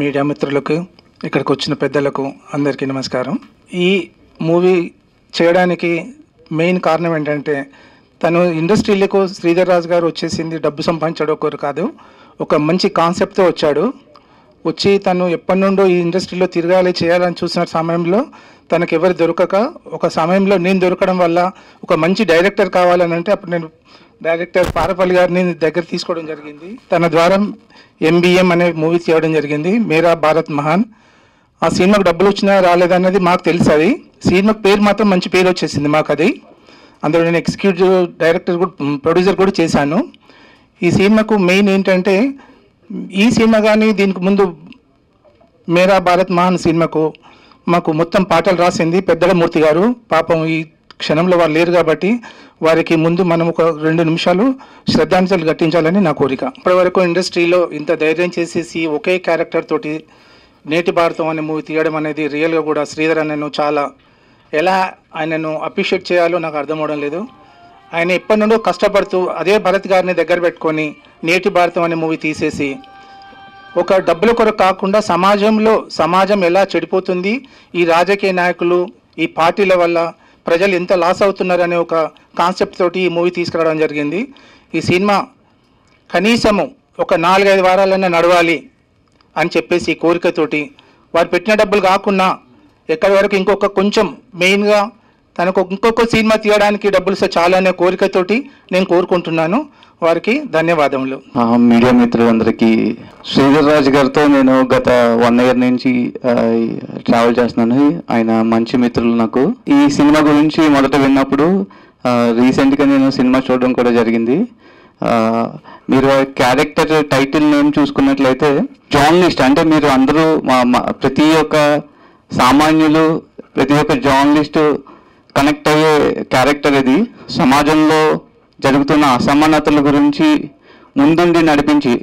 Media మిత్రులకు, ఇక్కడికి వచ్చిన పెద్దలకు అందరికీ నమస్కారం. ఈ మూవీ చేయడానికి మెయిన్ కారణం ఏంటంటే, తను ఇండస్ట్రీలకు శ్రీధర్ రాజు గారు వచ్చేసింది డబ్బు సంపాదించడం ఒకరు కాదు, ఒక మంచి కాన్సెప్ట్తో వచ్చాడు. వచ్చి తను ఎప్పటి నుండో ఈ ఇండస్ట్రీలో తిరగాలి చేయాలని చూసిన సమయంలో తనకు ఎవరు దొరకక, ఒక సమయంలో నేను దొరకడం వల్ల ఒక మంచి డైరెక్టర్ కావాలని అంటే అప్పుడు నేను డైరెక్టర్ పారపల్లి గారిని దగ్గర తీసుకోవడం జరిగింది. తన ద్వారా MBM అనే మూవీ చేయడం జరిగింది, మేరా భారత్ మహాన్. ఆ సినిమాకు డబ్బులు వచ్చినా రాలేదన్నది మాకు తెలుసు. అది సినిమాకి పేరు మాత్రం మంచి పేరు వచ్చేసింది మాకు. అది అందులో నేను ఎగ్జిక్యూటివ్ డైరెక్టర్ కూడా ప్రొడ్యూసర్ కూడా చేశాను. ఈ సినిమాకు మెయిన్ ఏంటంటే, ఈ సినిమా కానీ దీనికి ముందు మేరా భారత్ మహాన్ సినిమాకు మాకు మొత్తం పాటలు రాసింది పెద్దలమూర్తి గారు. పాపం ఈ క్షణంలో వారు లేరు కాబట్టి వారికి ముందు మనం ఒక 2 నిమిషాలు శ్రద్ధాంజలి ఘటించాలని నా కోరిక. ఇప్పటివరకు ఇండస్ట్రీలో ఇంత ధైర్యం చేసేసి ఒకే క్యారెక్టర్ తోటి నేటి భారతం అనే మూవీ తీయడం అనేది రియల్గా కూడా శ్రీధర్ అన్నను చాలా ఎలా ఆయనను అప్రిషియేట్ చేయాలో నాకు అర్థం అవడం లేదు. ఆయన ఎప్పటి నుండో కష్టపడుతూ అదే భరత్ గారిని దగ్గర పెట్టుకొని నేటి భారతం అనే మూవీ తీసేసి, ఒక డబ్బుల కొరకు కాకుండా సమాజం ఎలా చెడిపోతుంది, ఈ రాజకీయ నాయకులు ఈ పార్టీల వల్ల ప్రజలు ఎంత లాస్ అవుతున్నారనే ఒక కాన్సెప్ట్ తోటి ఈ మూవీ తీసుకురావడం జరిగింది. ఈ సినిమా కనీసము ఒక 4-5 వారాలన్నా నడవాలి అని చెప్పేసి ఈ కోరికతోటి, వారు పెట్టిన డబ్బులు కాకుండా ఎక్కడి వరకు ఇంకొక కొంచెం మెయిన్గా తనకు ఇంకొక సినిమా తీయడానికి డబ్బులు చాలా అనే కోరికతోటి నేను కోరుకుంటున్నాను. వారికి ధన్యవాదములు. మీడియా మిత్రులందరికీ, శ్రీధర్ రాజు గారితో నేను గత 1 year నుంచి ట్రావెల్ చేస్తున్నాను. ఆయన మంచి మిత్రులు నాకు. ఈ సినిమా గురించి మొదట విన్నప్పుడు రీసెంట్గా నేను సినిమా చూడడం కూడా జరిగింది. మీరు క్యారెక్టర్ టైటిల్ నేమ్ చూసుకున్నట్లయితే జర్నలిస్ట్, అంటే మీరు అందరూ ప్రతి ఒక్క సామాన్యులు, ప్రతి ఒక్క జర్నలిస్ట్ కనెక్ట్ అయ్యే క్యారెక్టర్ ఇది. సమాజంలో జరుగుతున్న అసమానతల గురించి ముందుండి నడిపించి,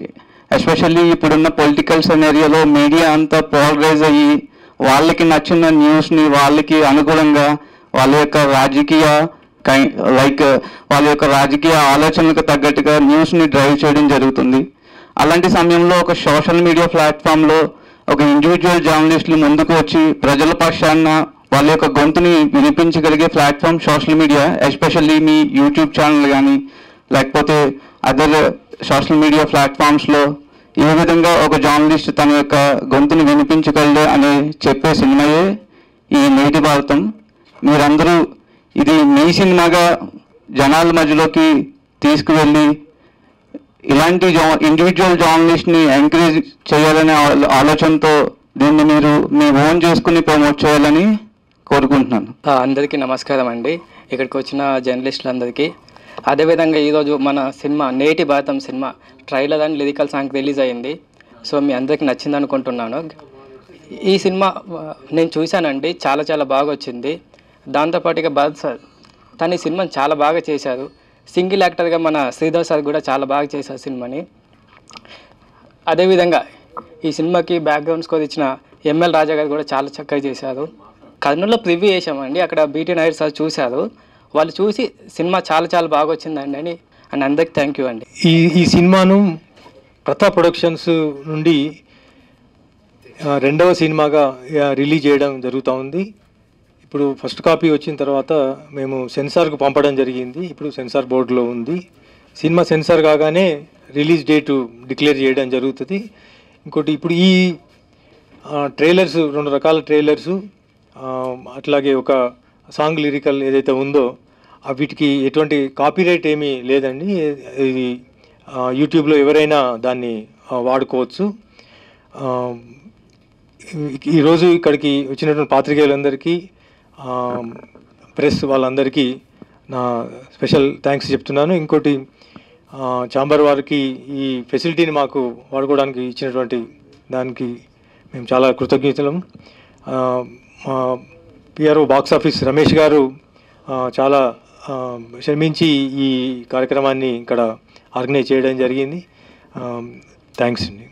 ఎస్పెషల్లీ ఇప్పుడున్న పొలిటికల్ సినారియోలో మీడియా అంతా పోలరైజ్ అయ్యి వాళ్ళకి నచ్చిన న్యూస్ని వాళ్ళకి అనుగుణంగా వాళ్ళ యొక్క రాజకీయ ఆలోచనలకు తగ్గట్టుగా న్యూస్ని డ్రైవ్ చేయడం జరుగుతుంది. అలాంటి సమయంలో ఒక సోషల్ మీడియా ప్లాట్ఫామ్లో ఒక ఇండివిజువల్ జర్నలిస్టులు ముందుకు వచ్చి ప్రజల పక్షాన వాళ్ళ యొక్క గొంతుని వినిపించగలిగే ప్లాట్ఫామ్ సోషల్ మీడియా. ఎస్పెషల్లీ మీ యూట్యూబ్ ఛానల్ కానీ లేకపోతే అదర్ సోషల్ మీడియా ప్లాట్ఫామ్స్లో ఏ విధంగా ఒక జర్నలిస్ట్ తన యొక్క గొంతుని వినిపించగలడు అని చెప్పే సినిమాయే ఈ నేటి భారతం. మీరందరూ ఇది మీ సినిమాగా జనాల మధ్యలోకి తీసుకువెళ్ళి ఇలాంటి ఇండివిజువల్ జర్నలిస్ట్ని ఎంకరేజ్ చేయాలనే ఆలోచనతో దీన్ని మీరు మీ ఓన్ చేసుకుని ప్రమోట్ చేయాలని కోరుకుంటున్నాను. అందరికీ నమస్కారం అండి, ఇక్కడికి వచ్చిన జర్నలిస్టులందరికీ. అదేవిధంగా ఈరోజు మన cinema Neti Bharatham cinema trailer and lyrical song release అయ్యింది. సో మీ అందరికీ నచ్చింది అనుకుంటున్నాను. ఈ సినిమా నేను చూశానండి, చాలా బాగా వచ్చింది. దాంతోపాటుగా భరత్ సార్ తన ఈ సినిమాని చాలా బాగా చేశారు. సింగిల్ యాక్టర్గా మన శ్రీధర్ సార్ కూడా చాలా బాగా చేశారు సినిమాని. అదేవిధంగా ఈ సినిమాకి బ్యాక్గ్రౌండ్ స్కోర్ ఇచ్చిన ML రాజా గారు కూడా చాలా చక్కగా చేశారు. కర్నూలులో ప్రివ్యూ చేసామండి, అక్కడ BT నాయుడు సార్ చూశారు. వాళ్ళు చూసి సినిమా చాలా బాగా వచ్చిందండి అని అందరికీ థ్యాంక్ యూ అండి. ఈ సినిమాను ప్రతాప్ ప్రొడక్షన్స్ నుండి 2వ సినిమాగా రిలీజ్ చేయడం జరుగుతూ ఉంది. ఇప్పుడు ఫస్ట్ కాపీ వచ్చిన తర్వాత మేము సెన్సార్కు పంపడం జరిగింది. ఇప్పుడు సెన్సార్ బోర్డులో ఉంది. సినిమా సెన్సార్ కాగానే రిలీజ్ డేటు డిక్లేర్ చేయడం జరుగుతుంది. ఇంకోటి, ఇప్పుడు ఈ ట్రైలర్స్ 2 రకాల ట్రైలర్సు, అట్లాగే ఒక సాంగ్ లిరికల్ ఏదైతే ఉందో వీటికి ఎటువంటి కాపీరైట్ ఏమీ లేదండి. ఇది యూట్యూబ్లో ఎవరైనా దాన్ని వాడుకోవచ్చు. ఈరోజు ఇక్కడికి వచ్చినటువంటి పాత్రికేయులందరికీ, ప్రెస్ వాళ్ళందరికీ నా స్పెషల్ థ్యాంక్స్ చెప్తున్నాను. ఇంకోటి, ఛాంబర్ వారికి ఈ ఫెసిలిటీని మాకు వాడుకోవడానికి ఇచ్చినటువంటి దానికి మేము చాలా కృతజ్ఞతలం. మా PRO బాక్స్ ఆఫీస్ రమేష్ గారు చాలా శ్రమించి ఈ కార్యక్రమాన్ని ఇక్కడ ఆర్గనైజ్ చేయడం జరిగింది. థ్యాంక్స్ అండి.